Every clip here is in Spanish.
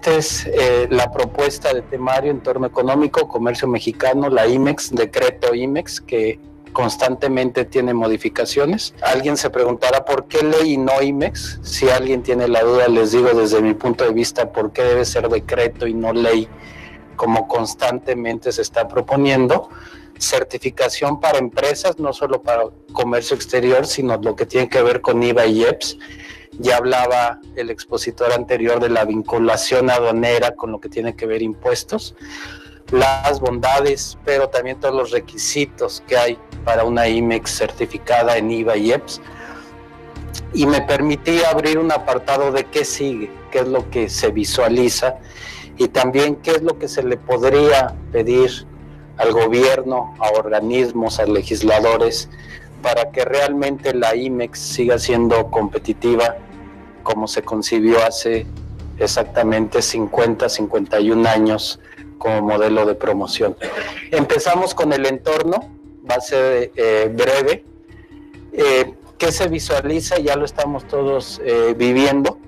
Esta es la propuesta de temario en torno económico, comercio mexicano, la IMEX, decreto IMEX, que constantemente tiene modificaciones. Alguien se preguntará por qué ley y no IMEX. Si alguien tiene la duda, les digo desde mi punto de vista por qué debe ser decreto y no ley, como constantemente se está proponiendo. Certificación para empresas, no solo para comercio exterior, sino lo que tiene que ver con IVA y IEPS. Ya hablaba el expositor anterior de la vinculación aduanera con lo que tiene que ver impuestos, las bondades, pero también todos los requisitos que hay para una IMEX certificada en IVA y IEPS. Y me permití abrir un apartado de qué sigue, qué es lo que se visualiza y también qué es lo que se le podría pedir al gobierno, a organismos, a legisladores, para que realmente la IMEX siga siendo competitiva como se concibió hace exactamente 51 años como modelo de promoción. Empezamos con el entorno, va a ser breve. ¿Qué se visualiza? Ya lo estamos todos viviendo.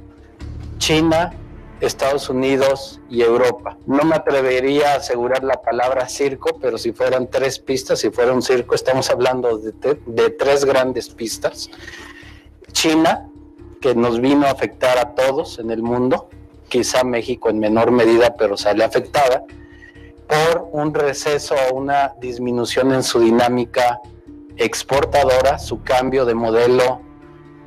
China, Estados Unidos y Europa. No me atrevería a asegurar la palabra circo, pero si fueran 3 pistas, si fuera un circo, estamos hablando de 3 grandes pistas. China, que nos vino a afectar a todos en el mundo, quizá México en menor medida, pero sale afectada, por un receso o una disminución en su dinámica exportadora, su cambio de modelo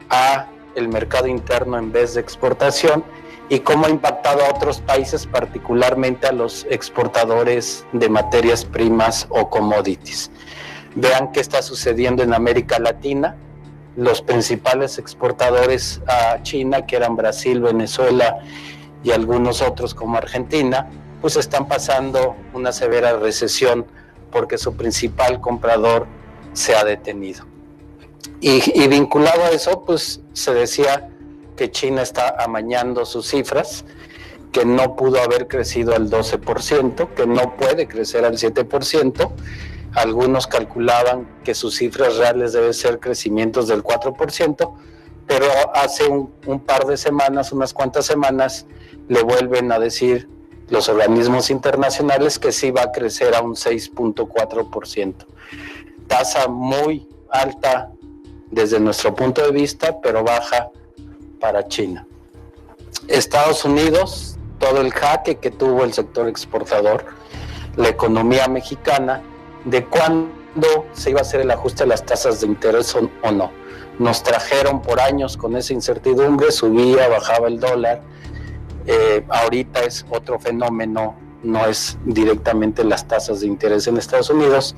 a el mercado interno en vez de exportación, y cómo ha impactado a otros países, particularmente a los exportadores de materias primas o commodities. Vean qué está sucediendo en América Latina. Los principales exportadores a China, que eran Brasil, Venezuela y algunos otros como Argentina, pues están pasando una severa recesión porque su principal comprador se ha detenido. Y vinculado a eso, pues se decía que China está amañando sus cifras, que no pudo haber crecido al 12%, que no puede crecer al 7%. Algunos calculaban que sus cifras reales deben ser crecimientos del 4%, pero hace un par de semanas, unas cuantas semanas, le vuelven a decir los organismos internacionales que sí va a crecer a un 6.4%. Tasa muy alta desde nuestro punto de vista, pero baja para China. Estados Unidos, todo el jaque que tuvo el sector exportador, la economía mexicana, de cuándo se iba a hacer el ajuste de las tasas de interés o no. Nos trajeron por años con esa incertidumbre, subía, bajaba el dólar. Ahorita es otro fenómeno, no es directamente las tasas de interés en Estados Unidos,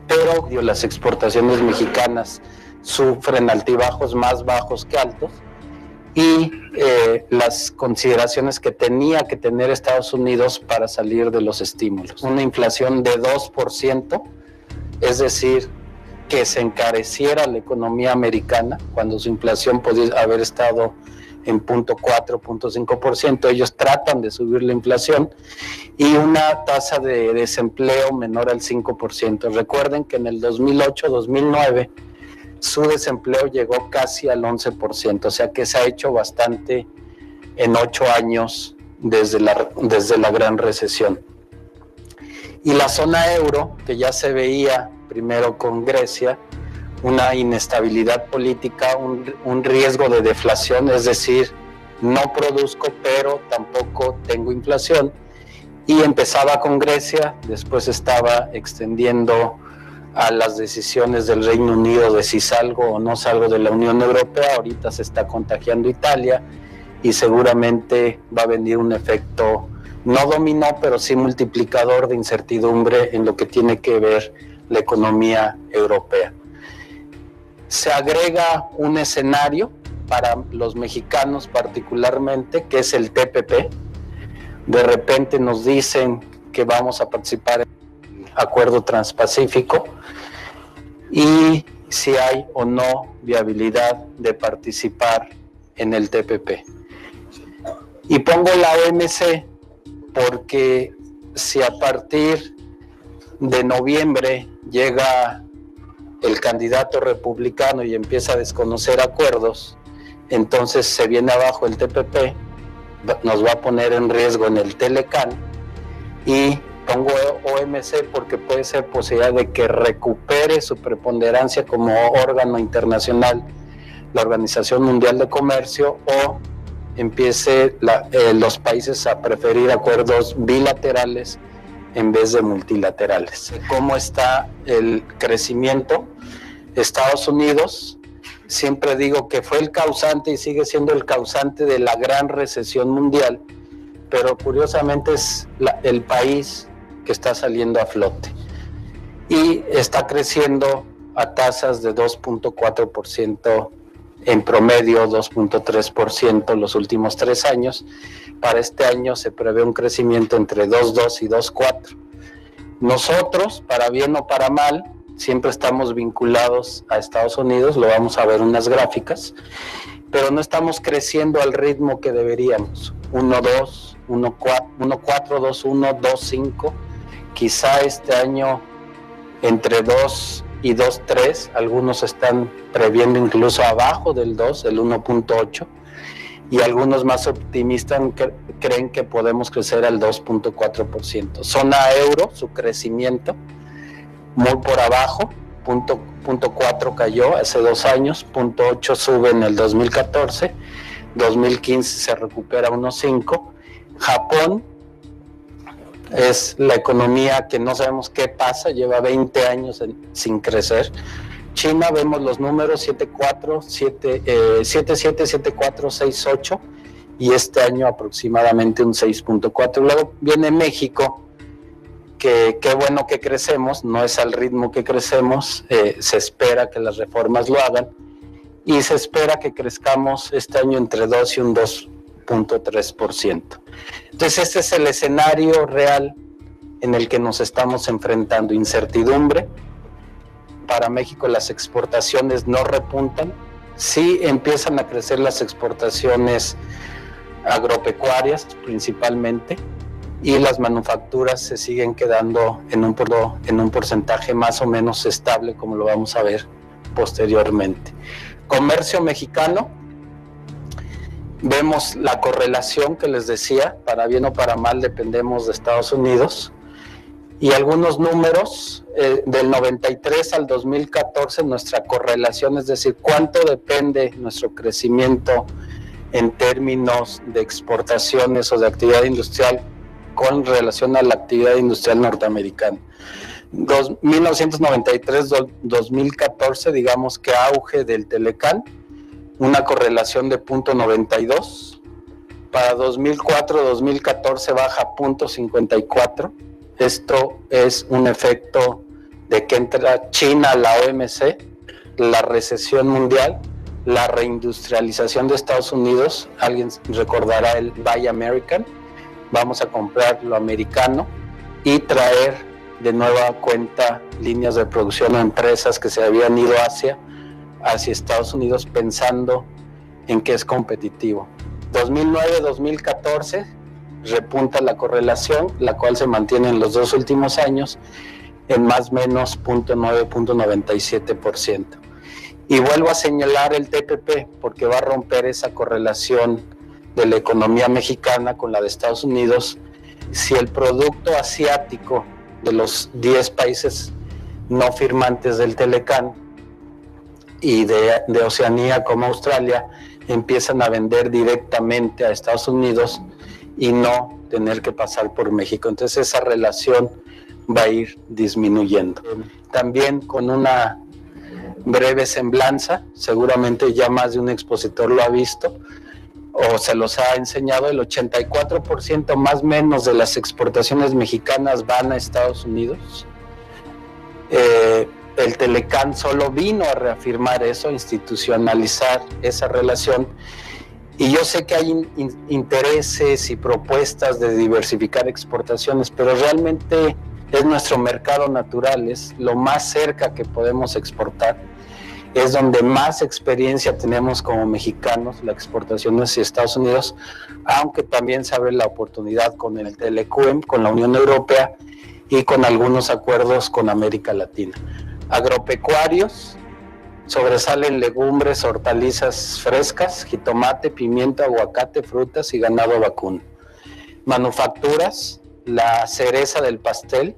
pero las exportaciones mexicanas sufren altibajos más bajos que altos, y las consideraciones que tenía que tener Estados Unidos para salir de los estímulos. Una inflación de 2%, es decir, que se encareciera la economía americana cuando su inflación podía haber estado en 0.4, 0.5%. Ellos tratan de subir la inflación, y una tasa de desempleo menor al 5%. Recuerden que en el 2008-2009 su desempleo llegó casi al 11%, o sea que se ha hecho bastante en 8 años desde la gran recesión. Y la zona euro, que ya se veía primero con Grecia, una inestabilidad política, un riesgo de deflación, es decir, no produzco pero tampoco tengo inflación, y empezaba con Grecia, después estaba extendiendo a las decisiones del Reino Unido de si salgo o no salgo de la Unión Europea. Ahorita se está contagiando Italia, y seguramente va a venir un efecto no dominó, pero sí multiplicador de incertidumbre en lo que tiene que ver la economía europea. Se agrega un escenario para los mexicanos particularmente, que es el TPP. De repente nos dicen que vamos a participar en el Acuerdo Transpacífico, y si hay o no viabilidad de participar en el TPP. Y pongo la OMC porque si a partir de noviembre llega el candidato republicano y empieza a desconocer acuerdos, entonces se viene abajo el TPP, nos va a poner en riesgo en el Telecán, y pongo OMC porque puede ser posibilidad de que recupere su preponderancia como órgano internacional la Organización Mundial de Comercio, o empiece los países a preferir acuerdos bilaterales en vez de multilaterales. ¿Cómo está el crecimiento? Estados Unidos, siempre digo que fue el causante y sigue siendo el causante de la gran recesión mundial, pero curiosamente es el país que está saliendo a flote y está creciendo a tasas de 2.4% en promedio, 2.3% los últimos 3 años. Para este año se prevé un crecimiento entre 2.2 y 2.4. Nosotros, para bien o para mal, siempre estamos vinculados a Estados Unidos, lo vamos a ver en unas gráficas, pero no estamos creciendo al ritmo que deberíamos. 1.2, 1.4, 2.1, 2.5, quizá este año entre 2 y 2.3, algunos están previendo incluso abajo del 2, el 1.8, y algunos más optimistas creen que podemos crecer al 2.4%. Zona euro, su crecimiento muy por abajo, 0.4 cayó hace 2 años, 0.8 sube en el 2014, 2015 se recupera 1.5. Japón es la economía que no sabemos qué pasa, lleva 20 años sin crecer. China, vemos los números, 7.4, 7.7, 7.4, 6.8, y este año aproximadamente un 6.4. Luego viene México, que qué bueno que crecemos, no es al ritmo que crecemos, se espera que las reformas lo hagan, y se espera que crezcamos este año entre 2 y un 2.3%. Entonces este es el escenario real en el que nos estamos enfrentando. Incertidumbre. Para México las exportaciones no repuntan, sí empiezan a crecer las exportaciones agropecuarias principalmente, y las manufacturas se siguen quedando en un porcentaje más o menos estable, como lo vamos a ver posteriormente. Comercio mexicano, vemos la correlación que les decía, para bien o para mal dependemos de Estados Unidos, y algunos números, del 93 al 2014, nuestra correlación, es decir, cuánto depende nuestro crecimiento en términos de exportaciones o de actividad industrial con relación a la actividad industrial norteamericana. 1993-2014, digamos que auge del Telecán, una correlación de 0.92. Para 2004-2014 baja 0.54. Esto es un efecto de que entra China a la OMC, la recesión mundial, la reindustrialización de Estados Unidos. Alguien recordará el Buy American. Vamos a comprar lo americano y traer de nueva cuenta líneas de producción o empresas que se habían ido hacia Estados Unidos pensando en que es competitivo. 2009-2014 repunta la correlación, la cual se mantiene en los 2 últimos años en más o menos 0.9-0.97%. Y vuelvo a señalar el TPP porque va a romper esa correlación de la economía mexicana con la de Estados Unidos. Si el producto asiático de los 10 países no firmantes del Telecán y de Oceanía como Australia empiezan a vender directamente a Estados Unidos y no tener que pasar por México, entonces esa relación va a ir disminuyendo. También con una breve semblanza, seguramente ya más de un expositor lo ha visto o se los ha enseñado, el 84% más o menos de las exportaciones mexicanas van a Estados Unidos. El Telecán solo vino a reafirmar eso, a institucionalizar esa relación. Y yo sé que hay intereses y propuestas de diversificar exportaciones, pero realmente es nuestro mercado natural, es lo más cerca que podemos exportar, es donde más experiencia tenemos como mexicanos, la exportación hacia Estados Unidos, aunque también se abre la oportunidad con el Telecuem, con la Unión Europea y con algunos acuerdos con América Latina. Agropecuarios, Sobresalen legumbres, hortalizas frescas, jitomate, pimiento, aguacate, frutas y ganado vacuno. Manufacturas, la cereza del pastel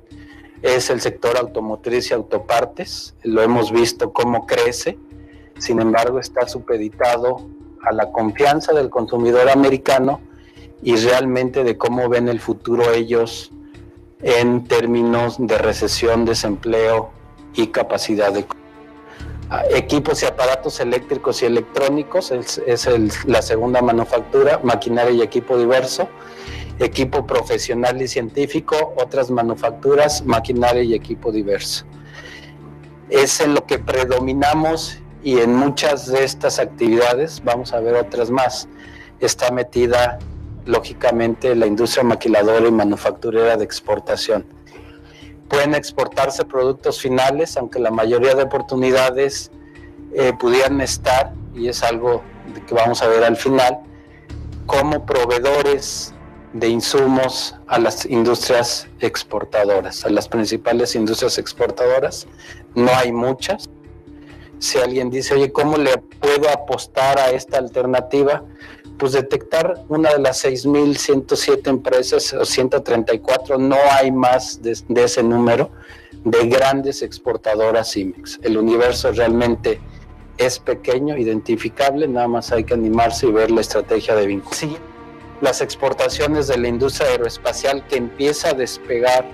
es el sector automotriz y autopartes. Lo hemos visto cómo crece, sin embargo está supeditado a la confianza del consumidor americano y realmente de cómo ven el futuro ellos en términos de recesión, desempleo y capacidad de equipos y aparatos eléctricos y electrónicos, la segunda manufactura, maquinaria y equipo diverso, equipo profesional y científico, otras manufacturas, maquinaria y equipo diverso. Es en lo que predominamos y en muchas de estas actividades, vamos a ver otras más, está metida lógicamente la industria maquiladora y manufacturera de exportación. Pueden exportarse productos finales, aunque la mayoría de oportunidades pudieran estar, y es algo que vamos a ver al final, como proveedores de insumos a las industrias exportadoras, a las principales industrias exportadoras. No hay muchas. Si alguien dice, oye, ¿cómo le puedo apostar a esta alternativa? Pues detectar una de las 6.107 empresas o 134, no hay más de ese número de grandes exportadoras IMEX. El universo realmente es pequeño, identificable, nada más hay que animarse y ver la estrategia de vínculo. Sí, las exportaciones de la industria aeroespacial que empieza a despegar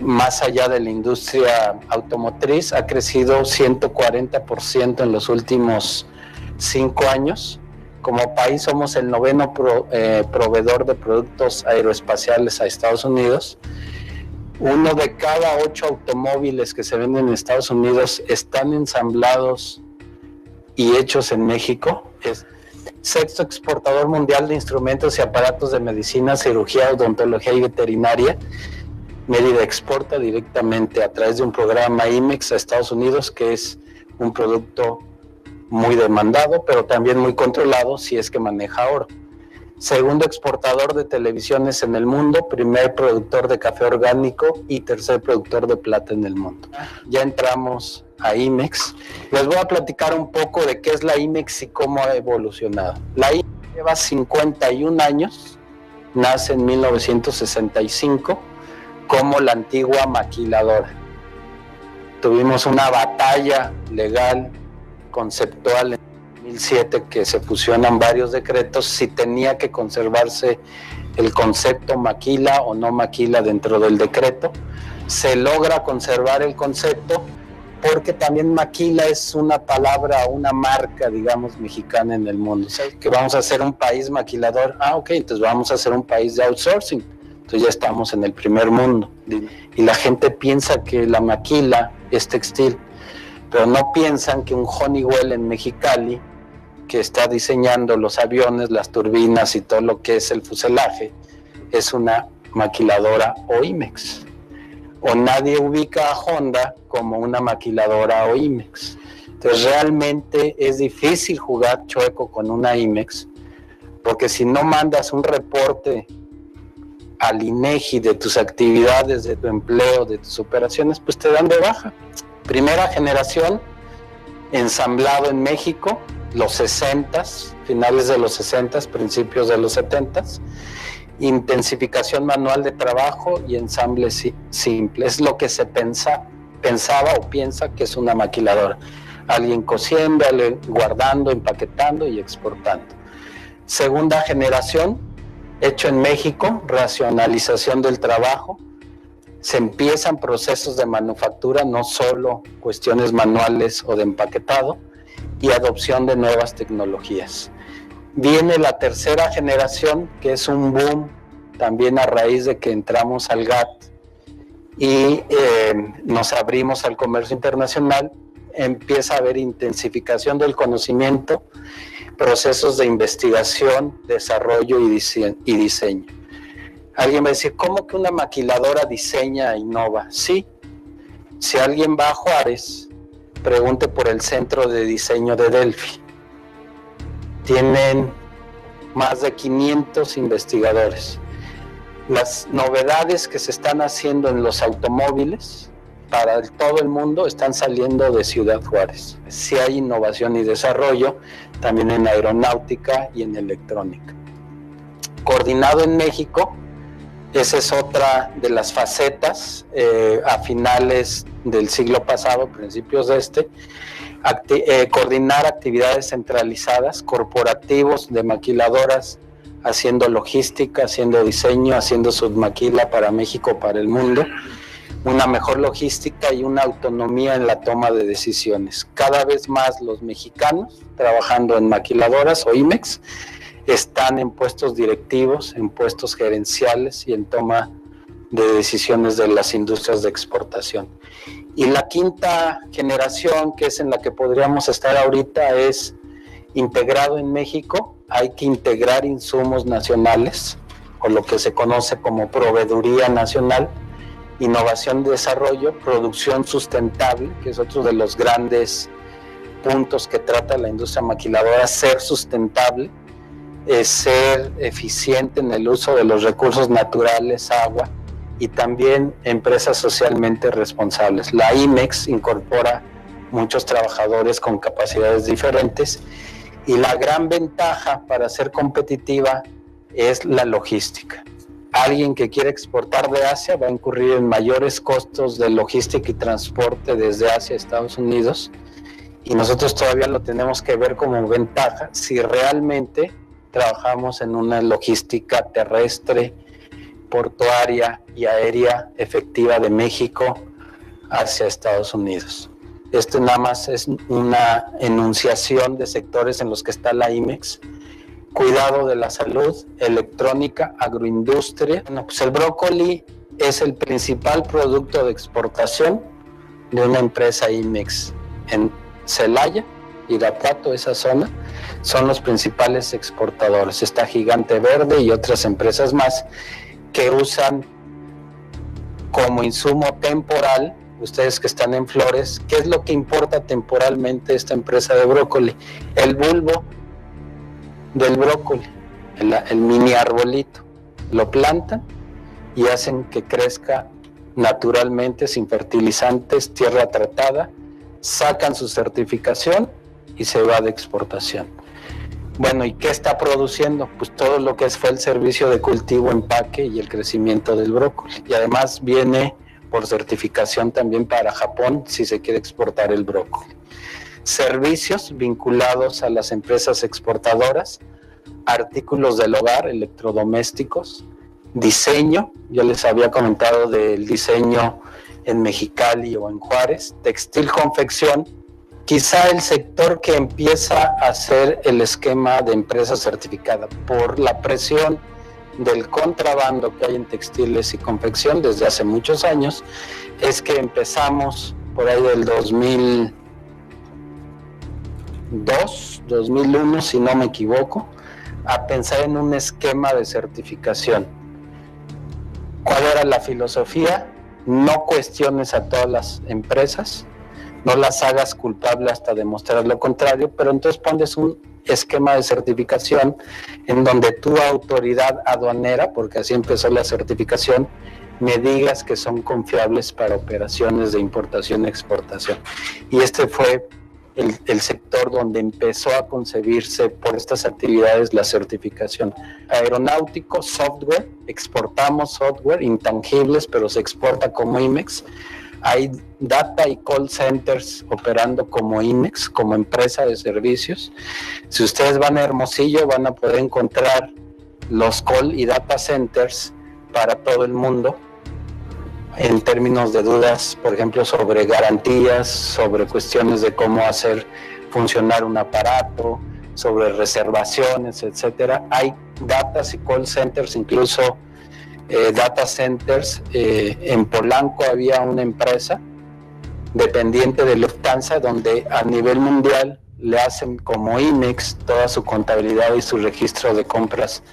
más allá de la industria automotriz, ha crecido 140% en los últimos 5 años. Como país somos el 9º proveedor de productos aeroespaciales a Estados Unidos. 1 de cada 8 automóviles que se venden en Estados Unidos están ensamblados y hechos en México. Es 6º exportador mundial de instrumentos y aparatos de medicina, cirugía, odontología y veterinaria. Mérida exporta directamente a través de un programa IMEX a Estados Unidos, que es un producto muy demandado, pero también muy controlado si es que maneja oro. 2º exportador de televisiones en el mundo, 1er productor de café orgánico y 3er productor de plata en el mundo. Ya entramos a IMEX. Les voy a platicar un poco de qué es la IMEX y cómo ha evolucionado. La IMEX lleva 51 años, nace en 1965 como la antigua maquiladora. Tuvimos una batalla legal conceptual en 2007 que se fusionan varios decretos si tenía que conservarse el concepto maquila o no maquila dentro del decreto. Se logra conservar el concepto porque también maquila es una palabra, una marca, digamos, mexicana en el mundo. Que vamos a ser un país maquilador. Ok, entonces vamos a ser un país de outsourcing. Entonces ya estamos en el primer mundo. Y la gente piensa que la maquila es textil, pero no piensan que un Honeywell en Mexicali, que está diseñando los aviones, las turbinas y todo lo que es el fuselaje, es una maquiladora o IMEX. O nadie ubica a Honda como una maquiladora o IMEX. Entonces realmente es difícil jugar chueco con una IMEX, porque si no mandas un reporte al INEGI de tus actividades, de tu empleo, de tus operaciones, pues te dan de baja. Primera generación, ensamblado en México, los 60s, finales de los 60s, principios de los 70s, intensificación manual de trabajo y ensamble simple. Es lo que se pensaba o piensa que es una maquiladora. Alguien cosiendo, alguien guardando, empaquetando y exportando. Segunda generación, hecho en México, racionalización del trabajo. Se empiezan procesos de manufactura, no solo cuestiones manuales o de empaquetado, y adopción de nuevas tecnologías. Viene la tercera generación, que es un boom también a raíz de que entramos al GATT y nos abrimos al comercio internacional. Empieza a haber intensificación del conocimiento, procesos de investigación, desarrollo y diseño. Alguien va a decir, ¿cómo que una maquiladora diseña e innova? Sí, si alguien va a Juárez, pregunte por el Centro de Diseño de Delphi. Tienen más de 500 investigadores. Las novedades que se están haciendo en los automóviles para todo el mundo están saliendo de Ciudad Juárez. Sí hay innovación y desarrollo también en aeronáutica y en electrónica. Coordinado en México, esa es otra de las facetas. A finales del siglo pasado, principios de coordinar actividades centralizadas, corporativos de maquiladoras, haciendo logística, haciendo diseño, haciendo submaquila para México, para el mundo, una mejor logística y una autonomía en la toma de decisiones. Cada vez más los mexicanos trabajando en maquiladoras o IMEX están en puestos directivos, en puestos gerenciales y en toma de decisiones de las industrias de exportación. Y la quinta generación, que es en la que podríamos estar ahorita, es integrado en México. Hay que integrar insumos nacionales, o lo que se conoce como proveeduría nacional, innovación y desarrollo, producción sustentable, que es otro de los grandes puntos que trata la industria maquiladora, ser sustentable, ser eficiente en el uso de los recursos naturales, agua, y también empresas socialmente responsables. La IMEX incorpora muchos trabajadores con capacidades diferentes, y la gran ventaja para ser competitiva es la logística. Alguien que quiere exportar de Asia va a incurrir en mayores costos de logística y transporte desde Asia a Estados Unidos, y nosotros todavía lo tenemos que ver como ventaja si realmente trabajamos en una logística terrestre, portuaria y aérea efectiva de México hacia Estados Unidos. Esto nada más es una enunciación de sectores en los que está la IMEX. Cuidado de la salud, electrónica, agroindustria. Bueno, pues el brócoli es el principal producto de exportación de una empresa IMEX en Celaya, Irapuato, esa zona, son los principales exportadores. Está Gigante Verde y otras empresas más que usan como insumo temporal. Ustedes que están en Flores, ¿qué es lo que importa temporalmente esta empresa de brócoli? El bulbo del brócoli, el mini arbolito. Lo plantan y hacen que crezca naturalmente, sin fertilizantes, tierra tratada, sacan su certificación y se va de exportación. Bueno, ¿y qué está produciendo? Pues todo lo que fue el servicio de cultivo, empaque y el crecimiento del brócoli. Y además viene por certificación también para Japón si se quiere exportar el brócoli. Servicios vinculados a las empresas exportadoras, artículos del hogar, electrodomésticos, diseño, yo les había comentado del diseño en Mexicali o en Juárez, textil, confección, quizá el sector que empieza a hacer el esquema de empresa certificada por la presión del contrabando que hay en textiles y confección desde hace muchos años, es que empezamos por ahí del 2002, 2001, si no me equivoco, a pensar en un esquema de certificación. ¿Cuál era la filosofía? No cuestiones a todas las empresas, no las hagas culpables hasta demostrar lo contrario, pero entonces pones un esquema de certificación en donde tu autoridad aduanera, porque así empezó la certificación, me digas que son confiables para operaciones de importación y exportación. Y este fue el sector donde empezó a concebirse por estas actividades la certificación. Aeronáutico, software, exportamos software, intangibles, pero se exporta como IMEX. Hay data y call centers operando como IMEX, como empresa de servicios. Si ustedes van a Hermosillo, van a poder encontrar los call y data centers para todo el mundo en términos de dudas, por ejemplo, sobre garantías, sobre cuestiones de cómo hacer funcionar un aparato, sobre reservaciones, etcétera. Hay datas y call centers, incluso data centers. En Polanco había una empresa dependiente de Lufthansa donde a nivel mundial le hacen como IMEX toda su contabilidad y su registro de compras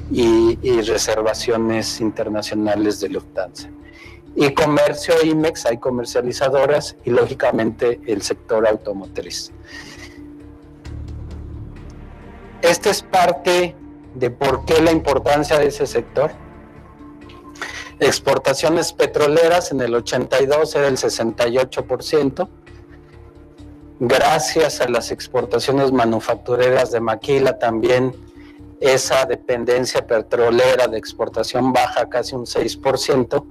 y reservaciones internacionales de Lufthansa. Y comercio IMEX, hay comercializadoras y lógicamente el sector automotriz. Esta es parte de por qué la importancia de ese sector. Exportaciones petroleras en el 82 era el 68%. Gracias a las exportaciones manufactureras de maquila también esa dependencia petrolera de exportación baja casi un 6%,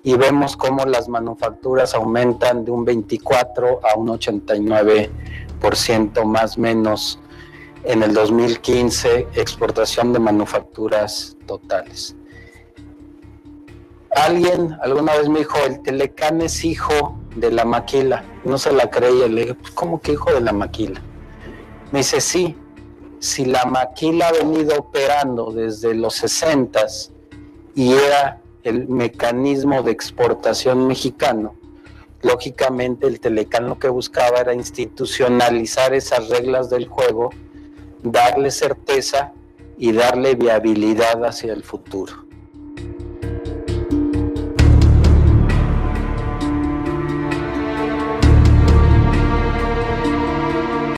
y vemos cómo las manufacturas aumentan de un 24 a un 89% más o menos en el 2015, exportación de manufacturas totales. Alguien alguna vez me dijo, el Telecán es hijo de la maquila. No se la creía, le dije, pues ¿cómo que hijo de la maquila? Me dice, sí, si la maquila ha venido operando desde los 60s y era el mecanismo de exportación mexicano, lógicamente el Telecán lo que buscaba era institucionalizar esas reglas del juego, darle certeza y darle viabilidad hacia el futuro.